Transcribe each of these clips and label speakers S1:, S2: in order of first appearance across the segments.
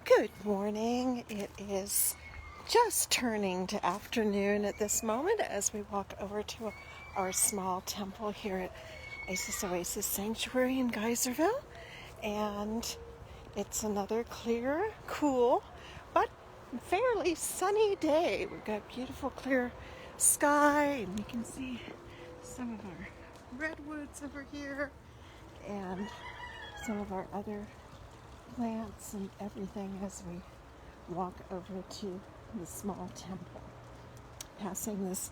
S1: Good morning. It is just turning to afternoon at this moment as we walk over to our small temple here at Isis Oasis Sanctuary in Geyserville. And it's another clear, cool, but fairly sunny day. We've got beautiful clear sky, and you can see some of our redwoods over here and some of our other plants and everything as we walk over to the small temple, passing this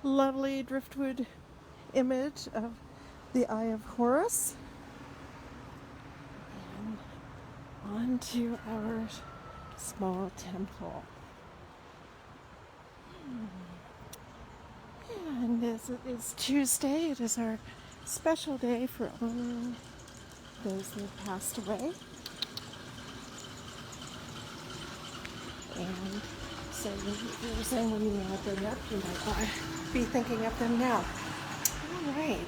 S1: lovely driftwood image of the Eye of Horus, and onto our small temple. And as it is Tuesday, it is our special day for all those that have passed away. And so you were saying when you add them up, you might be thinking of them now. All right,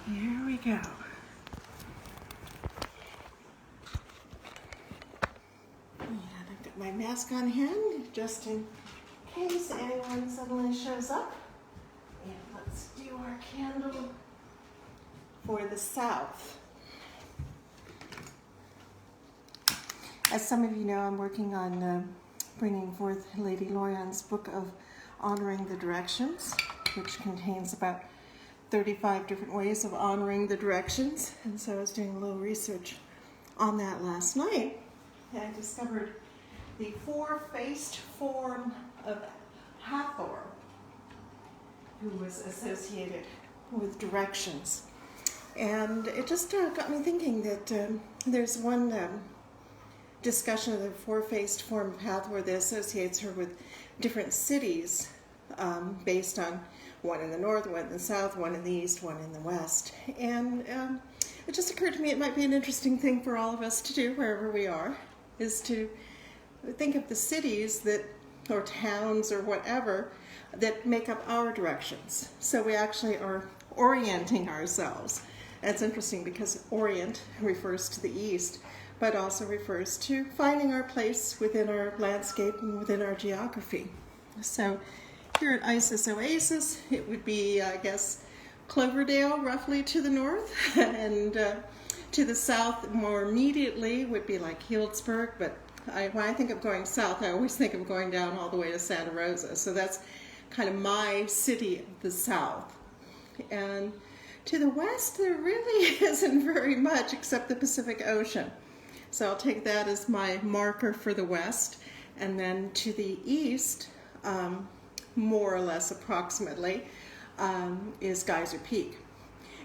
S1: here we go. And I've got my mask on hand just in case anyone suddenly shows up. And let's do our candle for the south. As some of you know, I'm working on bringing forth Lady Loyan's book of Honoring the Directions, which contains about 35 different ways of honoring the directions. And so I was doing a little research on that last night, and I discovered the four-faced form of Hathor, who was associated with directions. And it just got me thinking that there's one discussion of the four-faced form of Hathor that associates her with different cities based on one in the north, one in the south, one in the east, one in the west. And it just occurred to me it might be an interesting thing for all of us to do wherever we are, is to think of the cities that, or towns or whatever, that make up our directions. So we actually are orienting ourselves. And it's interesting because orient refers to the east, but also refers to finding our place within our landscape and within our geography. So here at Isis Oasis, it would be, I guess, Cloverdale roughly to the north, and to the south more immediately would be like Healdsburg, but when I think of going south, I always think of going down all the way to Santa Rosa. So that's kind of my city of the south. And to the west, there really isn't very much except the Pacific Ocean. So I'll take that as my marker for the west. And then to the east, more or less approximately, is Geyser Peak.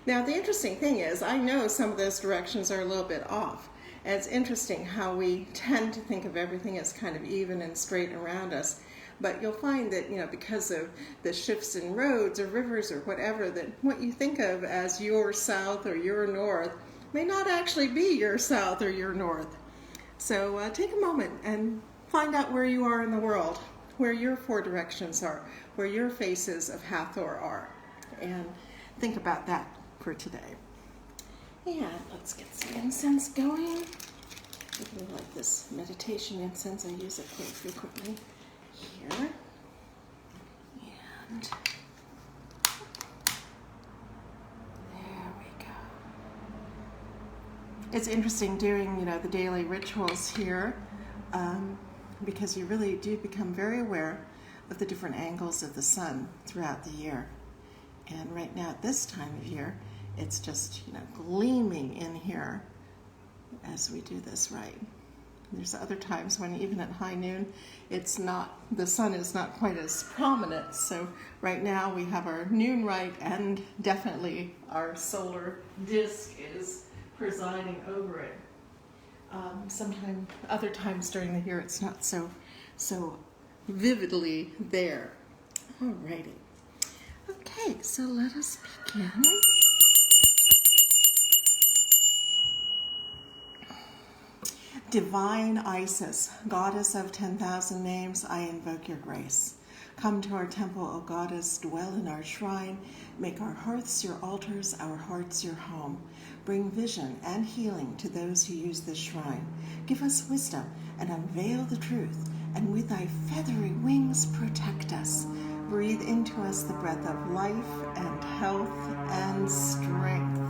S1: Now the interesting thing is, I know some of those directions are a little bit off. And it's interesting how we tend to think of everything as kind of even and straight around us. But you'll find that, because of the shifts in roads or rivers or whatever, that what you think of as your south or your north may not actually be your south or your north. So take a moment and find out where you are in the world, where your four directions are, where your faces of Hathor are, and think about that for today. And let's get some incense going. I really like this meditation incense. I use it quite frequently here. And it's interesting doing, the daily rituals here because you really do become very aware of the different angles of the sun throughout the year. And right now at this time of year, it's just, gleaming in here as we do this rite. There's other times when even at high noon, the sun is not quite as prominent. So right now we have our noon rite, and definitely our solar disk is presiding over it. Other times during the year, it's not so vividly there. Alrighty. Okay, so let us begin. Divine Isis, goddess of 10,000 names, I invoke your grace. Come to our temple, O goddess, dwell in our shrine. Make our hearths your altars, our hearts your home. Bring vision and healing to those who use this shrine. Give us wisdom and unveil the truth, and with thy feathery wings protect us. Breathe into us the breath of life and health and strength.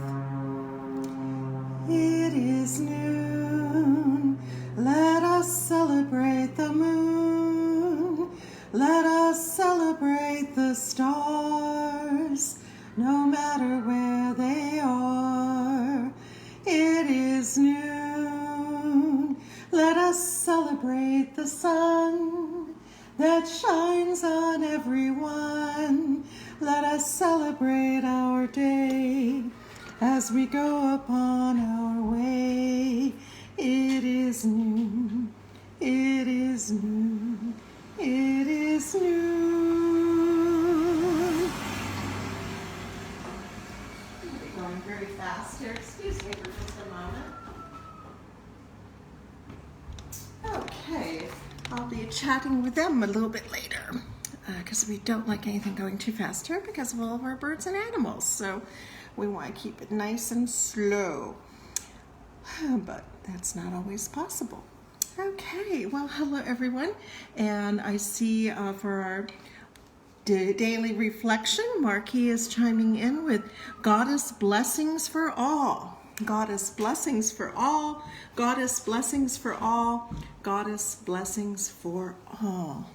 S1: It is noon. Let us celebrate the moon. Let us celebrate the stars, no matter where they are. It is noon. Let us celebrate the sun that shines on everyone. Let us celebrate our day as we go upon our way. It is noon. It is noon. It is noon. I'm going very fast here. Excuse me for just a moment. Okay, I'll be chatting with them a little bit later because we don't like anything going too fast here because of all of our birds and animals. So we want to keep it nice and slow. But that's not always possible. Okay, well, hello everyone, and I see for our daily reflection, Marquis is chiming in with Goddess blessings for all. Goddess blessings for all. Goddess blessings for all. Goddess blessings for all.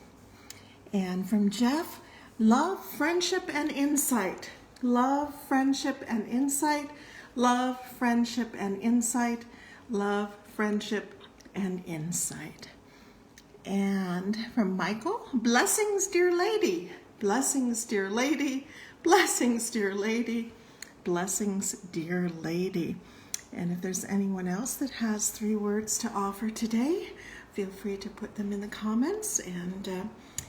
S1: And from Jeff, love, friendship, and insight. Love, friendship, and insight. Love, friendship, and insight. Love, friendship, and insight. And from Michael, blessings, dear lady. Blessings, dear lady. Blessings, dear lady. Blessings, dear lady. And if there's anyone else that has 3 words to offer today, feel free to put them in the comments. And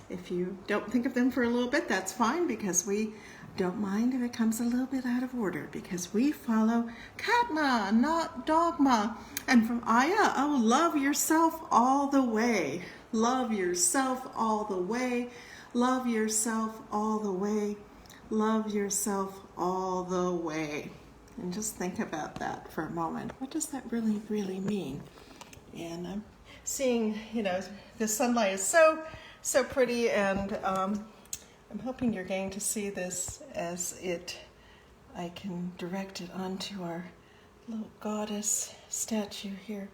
S1: if you don't think of them for a little bit, that's fine, because we don't mind if it comes a little bit out of order, because we follow Katma, not dogma. And from Aya, oh, love yourself all the way. Love yourself all the way. Love yourself all the way. Love yourself all the way. And just think about that for a moment. What does that really, really mean? And I'm seeing, the sunlight is so pretty, and I'm hoping you're going to see this as I can direct it onto our little goddess statue here.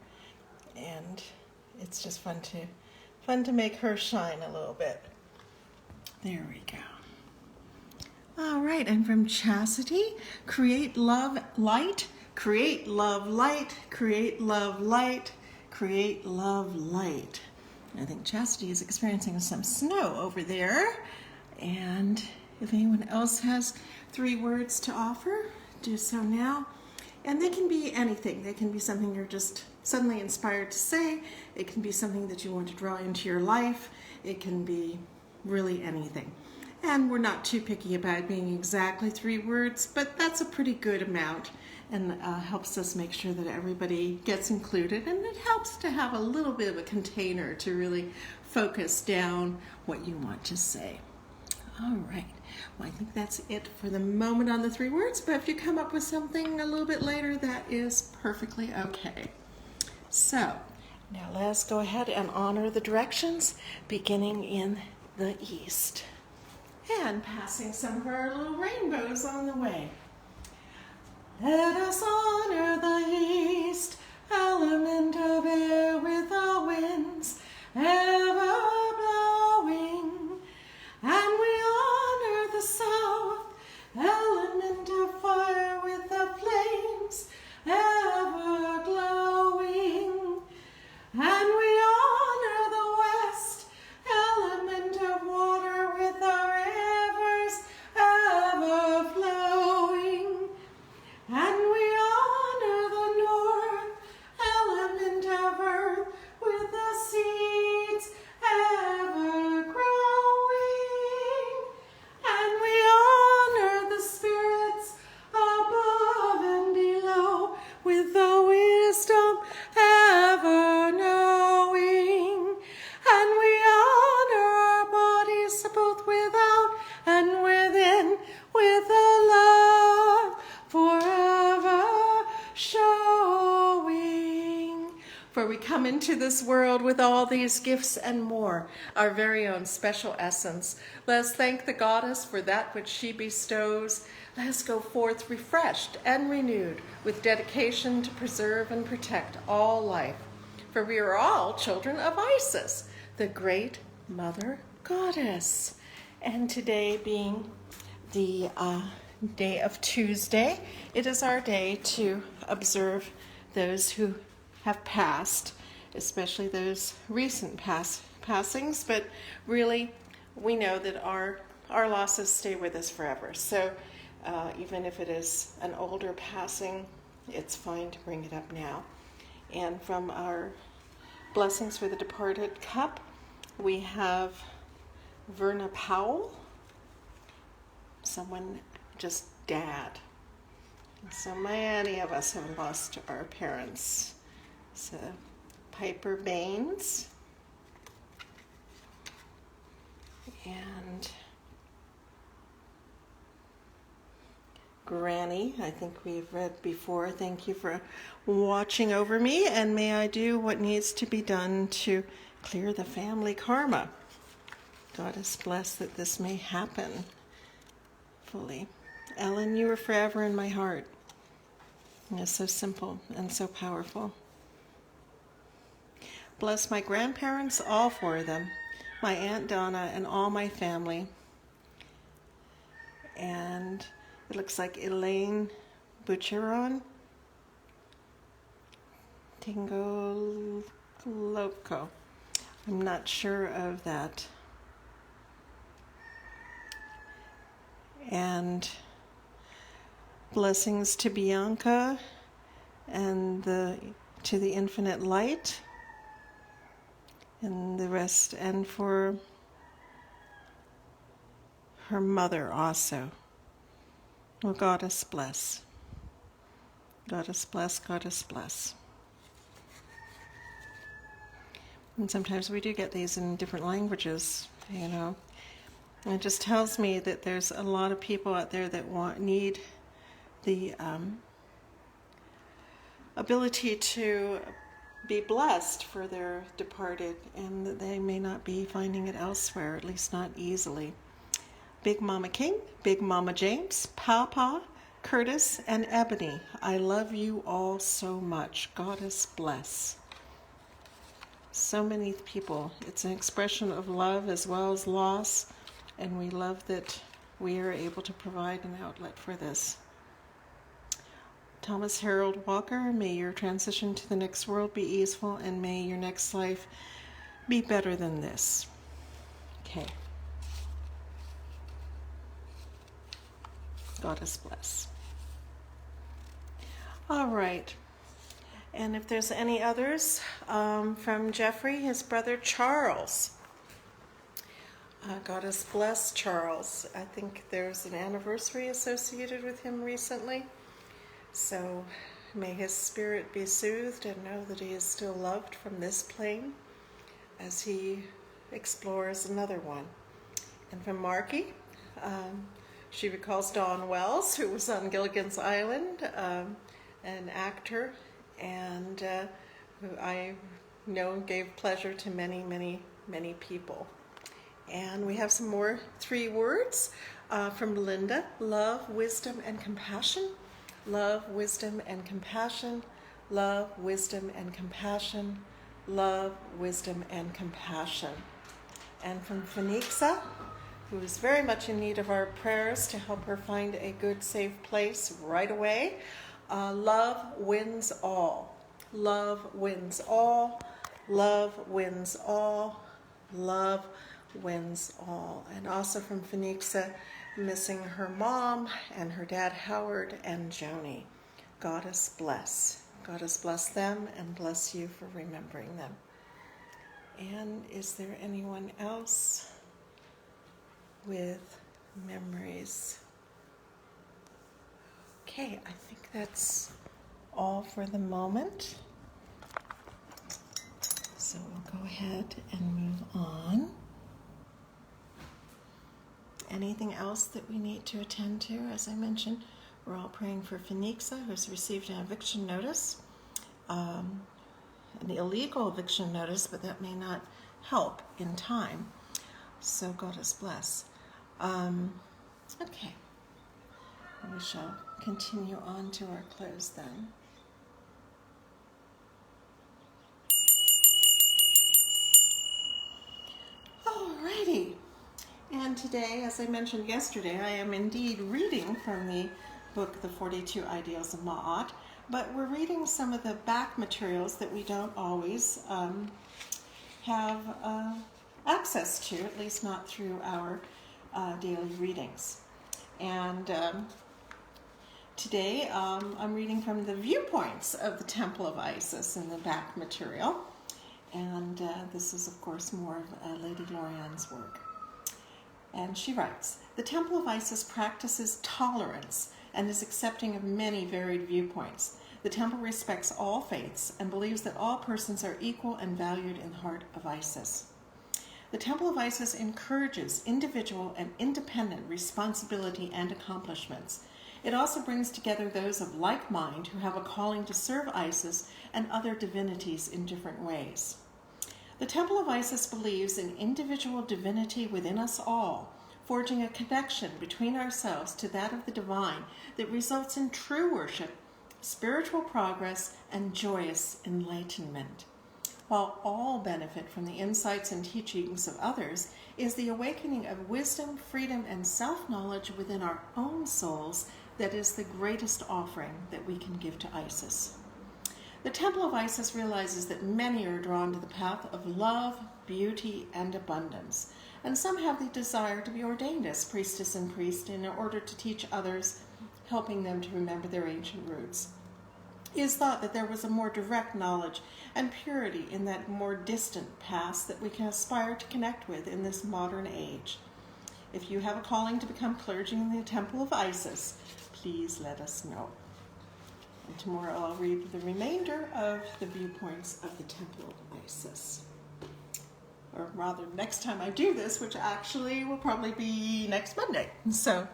S1: And it's just fun to make her shine a little bit. There we go. All right, and from Chastity, create love light, create love light, create love light, create love light. I think Chastity is experiencing some snow over there. And if anyone else has 3 words to offer, do so now. And they can be anything. They can be something you're just suddenly inspired to say. It can be something that you want to draw into your life. It can be really anything. And we're not too picky about being exactly 3 words, but that's a pretty good amount, and helps us make sure that everybody gets included. And it helps to have a little bit of a container to really focus down what you want to say. All right, well, I think that's it for the moment on the 3 words, but if you come up with something a little bit later, that is perfectly okay. So, now let's go ahead and honor the directions, beginning in the east. And passing some of our little rainbows on the way. Let us honor the east, element of air with the winds ever blowing. And we honor the south, element of fire with the flames ever glowing. And we honor the west, element of water with the rivers ever flowing. And we honor the north, element of we come into this world with all these gifts and more, our very own special essence. Let us thank the goddess for that which she bestows. Let us go forth refreshed and renewed with dedication to preserve and protect all life. For we are all children of Isis, the great Mother Goddess. And today being the day of Tuesday, it is our day to observe those who have passed, especially those recent passings, but really we know that our losses stay with us forever. So even if it is an older passing, it's fine to bring it up now. And from our Blessings for the Departed cup, we have Verna Powell, someone just dad. So many of us have lost our parents. So Piper Baines and Granny, I think we've read before. Thank you for watching over me, and may I do what needs to be done to clear the family karma. God is blessed that this may happen fully. Ellen, you are forever in my heart. It's so simple and so powerful. Bless my grandparents, all four of them, my Aunt Donna, and all my family. And it looks like Elaine Bucheron, Tingoloko. I'm not sure of that. And blessings to Bianca and to the infinite light and the rest, and for her mother also. Oh, Goddess bless. Goddess bless, Goddess bless. And sometimes we do get these in different languages, you know. And it just tells me that there's a lot of people out there that need the ability to be blessed for their departed, and that they may not be finding it elsewhere, at least not easily. Big Mama King, Big Mama James, Papa, Curtis, and Ebony, I love you all so much. Goddess bless. So many people. It's an expression of love as well as loss, and we love that we are able to provide an outlet for this. Thomas Harold Walker, may your transition to the next world be easeful, and may your next life be better than this. Okay. Goddess bless. All right. And if there's any others, from Jeffrey, his brother Charles. Goddess bless Charles. I think there's an anniversary associated with him recently. So may his spirit be soothed and know that he is still loved from this plane as he explores another one. And from Marky, she recalls Dawn Wells, who was on Gilligan's Island, an actor, and who I know gave pleasure to many, many, many people. And we have some more 3 words from Linda: love, wisdom, and compassion. Love, wisdom, and compassion. Love, wisdom, and compassion. Love, wisdom, and compassion. And from Phoenixa, who is very much in need of our prayers to help her find a good, safe place right away. Love wins all. Love wins all. Love wins all. Love wins all. And also from Phoenixa, missing her mom and her dad Howard and Joni. Goddess bless. Goddess bless them and bless you for remembering them. And is there anyone else with memories? Okay, I think that's all for the moment. So we'll go ahead and move on. Anything else that we need to attend to? As I mentioned, we're all praying for Phoenixa, who's received an eviction notice, an illegal eviction notice, but that may not help in time. So God us bless. Okay. We shall continue on to our close then. Alrighty. And today, as I mentioned yesterday, I am indeed reading from the book, The 42 Ideals of Ma'at, but we're reading some of the back materials that we don't always have access to, at least not through our daily readings. And today I'm reading from the viewpoints of the Temple of Isis in the back material. And this is, of course, more of Lady Lorian's work. And she writes, "The Temple of Isis practices tolerance and is accepting of many varied viewpoints. The temple respects all faiths and believes that all persons are equal and valued in the heart of Isis. The Temple of Isis encourages individual and independent responsibility and accomplishments. It also brings together those of like mind who have a calling to serve Isis and other divinities in different ways. The Temple of Isis believes in individual divinity within us all, forging a connection between ourselves to that of the divine that results in true worship, spiritual progress, and joyous enlightenment. While all benefit from the insights and teachings of others, is the awakening of wisdom, freedom, and self-knowledge within our own souls that is the greatest offering that we can give to Isis. The Temple of Isis realizes that many are drawn to the path of love, beauty, and abundance, and some have the desire to be ordained as priestess and priest in order to teach others, helping them to remember their ancient roots. It is thought that there was a more direct knowledge and purity in that more distant past that we can aspire to connect with in this modern age. If you have a calling to become clergy in the Temple of Isis, please let us know. And tomorrow I'll read the remainder of the viewpoints of the Temple of Isis. Or rather, next time I do this, which actually will probably be next Monday. So,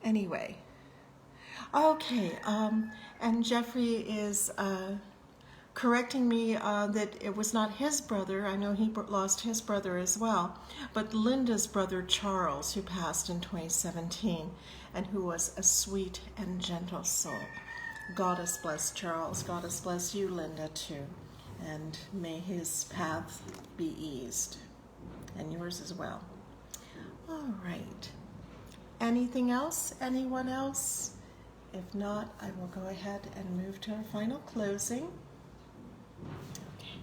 S1: anyway. Okay, and Jeffrey is correcting me that it was not his brother. I know he lost his brother as well, but Linda's brother Charles, who passed in 2017, and who was a sweet and gentle soul. Goddess bless Charles. Goddess bless you, Linda, too. And may his path be eased, and yours as well. All right. Anything else? Anyone else? If not, I will go ahead and move to our final closing. Okay.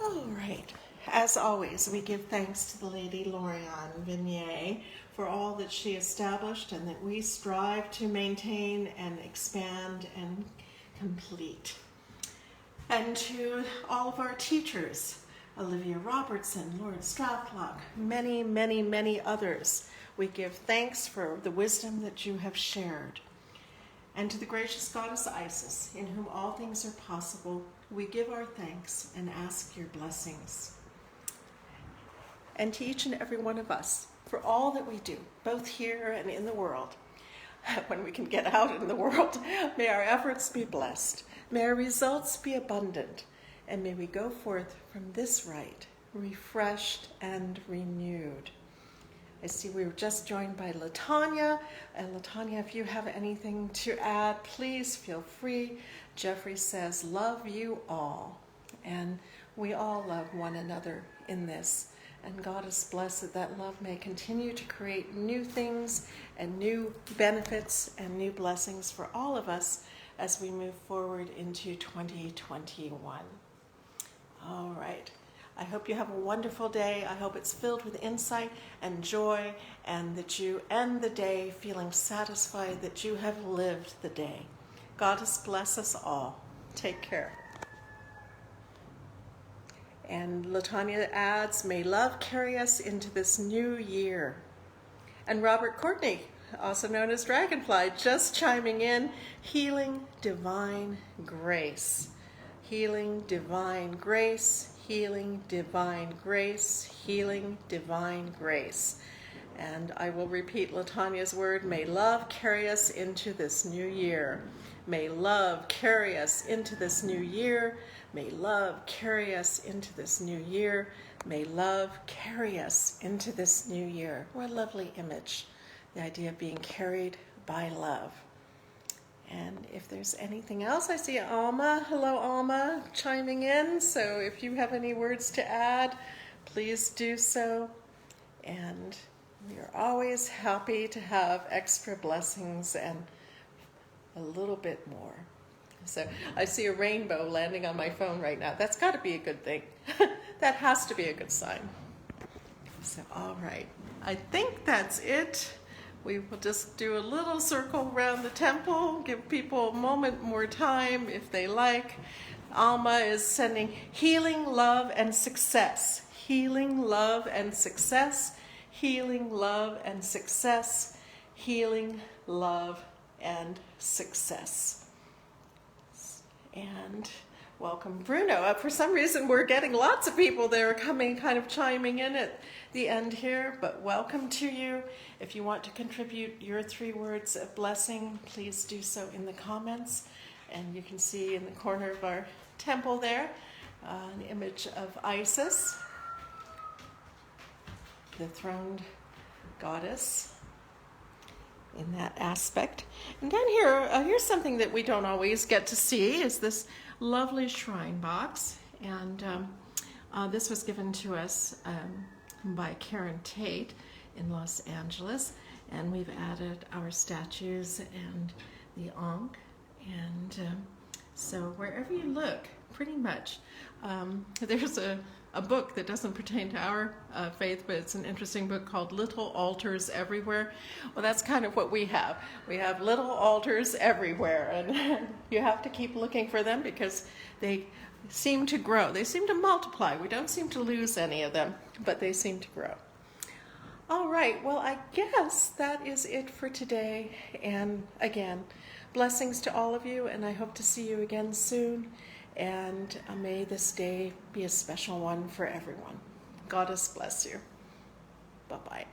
S1: All right. As always, we give thanks to the Lady Lorian Vignier for all that she established and that we strive to maintain and expand and complete. And to all of our teachers, Olivia Robertson, Lord Strathlock, many, many, many others, we give thanks for the wisdom that you have shared. And to the gracious Goddess Isis, in whom all things are possible, we give our thanks and ask your blessings. And to each and every one of us, for all that we do, both here and in the world, when we can get out in the world, may our efforts be blessed, may our results be abundant, and may we go forth from this rite refreshed and renewed. I see we were just joined by Latanya. And Latanya, if you have anything to add, please feel free. Jeffrey says, love you all. And we all love one another in this. And God is blessed that love may continue to create new things and new benefits and new blessings for all of us as we move forward into 2021. All right. I hope you have a wonderful day. I hope it's filled with insight and joy, and that you end the day feeling satisfied that you have lived the day. God bless us all. Take care. And Latanya adds, may love carry us into this new year. And Robert Courtney, also known as Dragonfly, just chiming in, healing divine grace. Healing divine grace, healing divine grace, healing divine grace. And I will repeat Latanya's word, may love carry us into this new year. May love carry us into this new year. May love carry us into this new year. May love carry us into this new year. What a lovely image. The idea of being carried by love. And if there's anything else, I see Alma. Hello, Alma, chiming in. So if you have any words to add, please do so. And we are always happy to have extra blessings and a little bit more. So I see a rainbow landing on my phone right now. That's got to be a good thing. That has to be a good sign. So, all right. I think that's it. We will just do a little circle around the temple, give people a moment more time if they like. Alma is sending healing, love, and success. Healing, love, and success. Healing, love, and success. Healing, love, and success. And welcome, Bruno. For some reason, we're getting lots of people that are coming, kind of chiming in at the end here, but welcome to you. If you want to contribute your 3 words of blessing, please do so in the comments. And you can see in the corner of our temple there, an image of Isis, the throned goddess, in that aspect. And down here, here's something that we don't always get to see, is this lovely shrine box. And this was given to us by Karen Tate in Los Angeles. And we've added our statues and the Ankh. And so wherever you look, pretty much, there's a book that doesn't pertain to our faith, but it's an interesting book called Little Altars Everywhere. Well, that's kind of what we have. We have little altars everywhere, and you have to keep looking for them because they seem to grow. They seem to multiply. We don't seem to lose any of them, but they seem to grow. All right, well, I guess that is it for today. And again, blessings to all of you, and I hope to see you again soon. And may this day be a special one for everyone. Goddess bless you. Bye-bye.